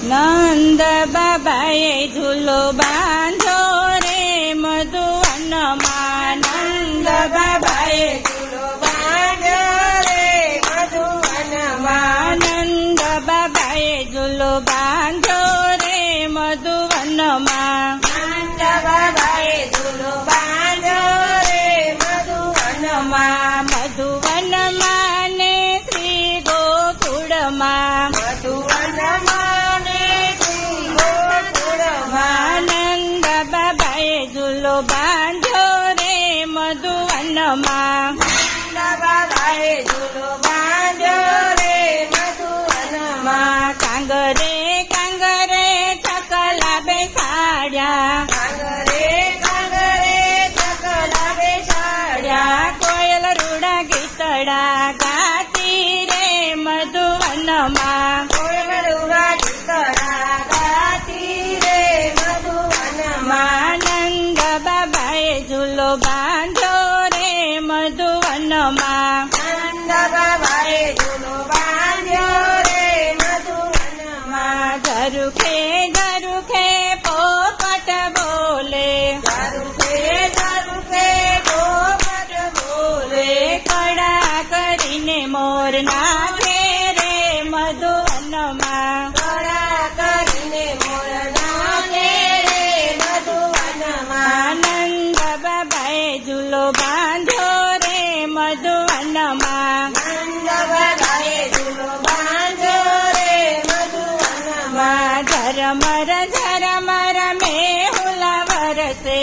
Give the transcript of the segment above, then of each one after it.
નંદ બાબાએ ઝૂલો બાંધો રે મધુવનમાં નંદ બાબાએ ઝૂલો બાંધો રે મધુવનમાં નંદ બાબાએ ઝૂલો બાંધો રે મધુવનમાં નંદ બાબાએ ઝૂલો બાંધો રે મધુવનમાં મધુવનમાં ને શ્રી ગોકુળમાં મધુવનમાં ને શ્રી ગોકુળમાં નંદ બાબાએ ઝૂલો બાંધો રે મધુવનમાં નંદ બાબાએ ઝૂલો બાંધો રે મધુવનમાં કાંગરે કાંગરે ચકલા બેસાડ્યા કાંગરે કાંગરે ચકલા બેસાડ્યા કોયલ રૂડા ગીતડા ગાતી રે મધુવનમાં કોયલ રૂડા ગીતડા ગાતી રે મધુવનમાં નંદ બાબાએ ઝૂલો બાંધો રે મધુવનમાં નંદ બાબાએ ઝૂલો બાંધ્યો રે મધુવનમાં ઝરુખે ઝરુખે પોપટ બોલે ઝરુખે ઝરુખે પોપટ બોલે કડા કરીને મોર નાચે રે મધુવનમાં કડા કરીને મોર નાચે રે મધુવનમાં નંદ બાબાએ ઝૂલો બાંધો રે મધુવનમાં નંદ બાબાએ ઝૂલો બાંધો રે મધુવનમાં ઝરમર ઝરમર મેહુલા વરસે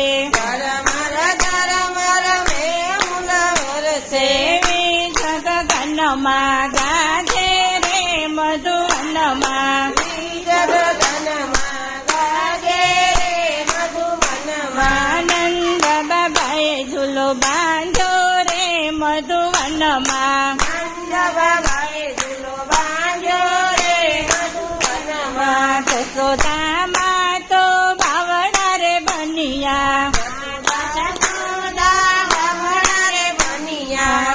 ઝરમર મેહુલા વરસે જગગનમાં ગાજે રે મધુવનમાં જગગનમાં ગાજે રે મધુવનમાં નંદ બાબાએ ઝૂલો બાંધો રે મધુવનમાં નંદ બાબાએ ઝૂલો બાંધો રે મધુવનમાં જશોદામાં તો બાવળા રે બનિયા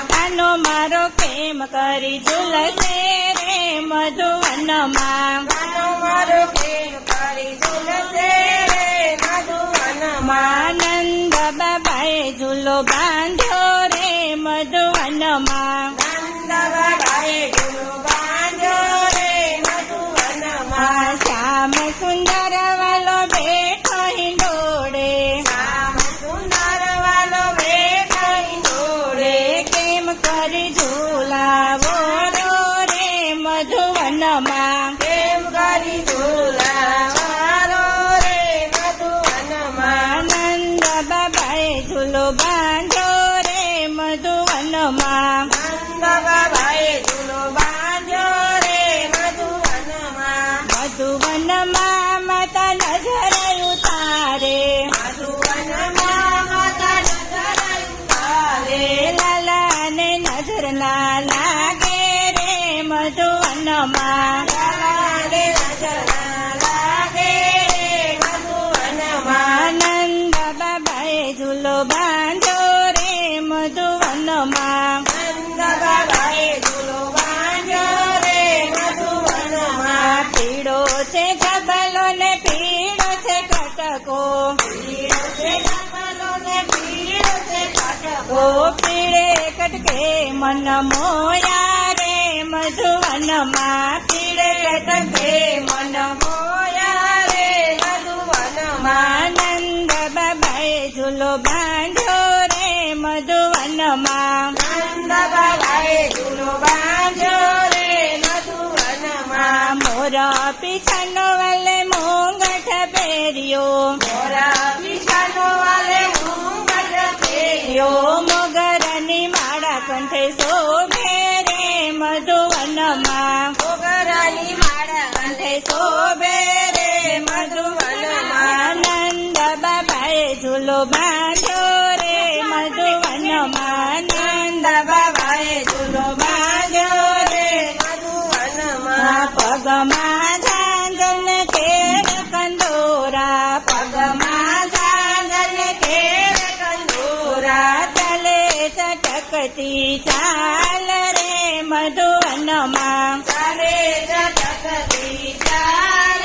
કાનો મારો કેમ કરી ઝૂલશે રે મધુવનમાં કાનો મારો કેમ કરી ઝૂલશે રે મધુવનમાં નંદ બાબાએ ઝૂલો બાંધ્યો રે મધુવનમાં નંદ બાબાએ ઝૂલો બાંધ્યો રે મધુવનમાં શ્યામ સુંદર વાલો બેઠો હિંડોળે શ્યામ સુંદર વાલો બેઠો હિંડોળે કેમ કરી ઝૂલાવો રો રે મધુવનમાં કેમ કરી ઝૂલાવો રે મધુવનમાં નંદ બાબાએ ઝૂલો બાંધો રે મધુવનમાં નંદ બાબાએ ઝૂલો બાંધો રે મધુવનમાં મધુવનમાં માતા નજર ઉતારે મધુવનમાં માતા નજર ઉતારે લાલાને નજર ના લાગે રે મધુવનમાં લાલાને નજર ના લાગે રે મધુવનમાં નંદ બાબાએ ઝૂલો બાંધો રે મધુવનમાં નંદ બાબાએ ઝૂલો બાંધો રે મધુવનમાં પીળો છે છબલો ને પીળો છે કટકો પીળો છે છબલો ને પીળો છે કટકો પીળે કટકે મન મોયા રે મધુવનમાં પીળે કટકે મન મોયા રે મધુવનમાં નંદ બાબાએ ઝૂલો બાંધ્યો રે મધુવનમાં નંદ બાબાએ ઝૂલો બાંધ્યો રે મધુવનમાં મોર પીછાનો વાલે મોંગઠ પહેર્યો મોર પીછાનો વાલે મોંગઠ પહેર્યો મોગરાની માળા કંઠે શોભે રે મધુવનમાં મોગરાની માળા કંઠે શોભે રે મધુવનમાં નંદ બાબાએ ઝૂલો બાંધ્યો રે મધુવનમાં નંદ બાબાએ ઝૂલો બાંધ્યો રે મધુવનમાં પગમાં ઝાંઝર કેર કંદોરા પગમાં ઝાંઝર કેર કંદોરા ચાલે ચટકતી ચાલ રે મધુવનમાં ચાલે ચટકતી ચાલ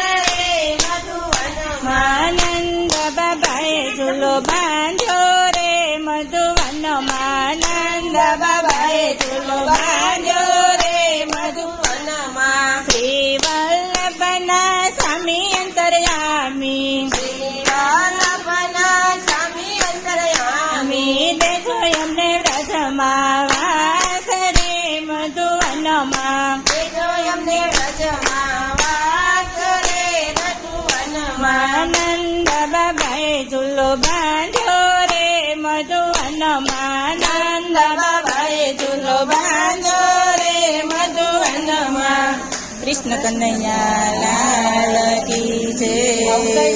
વ્રજમાં વાસ રે મધુવનમાં દેજો અમને વ્રજમાં વાસ રે મધુવનમાં. નંદ બાબાએ ઝૂલો બાંધ્યો રે મધુવનમાં નંદ બાબાએ ઝૂલો બાંધ્યો રે મધુવનમાં. કૃષ્ણ કનૈયા લાલ કી જય.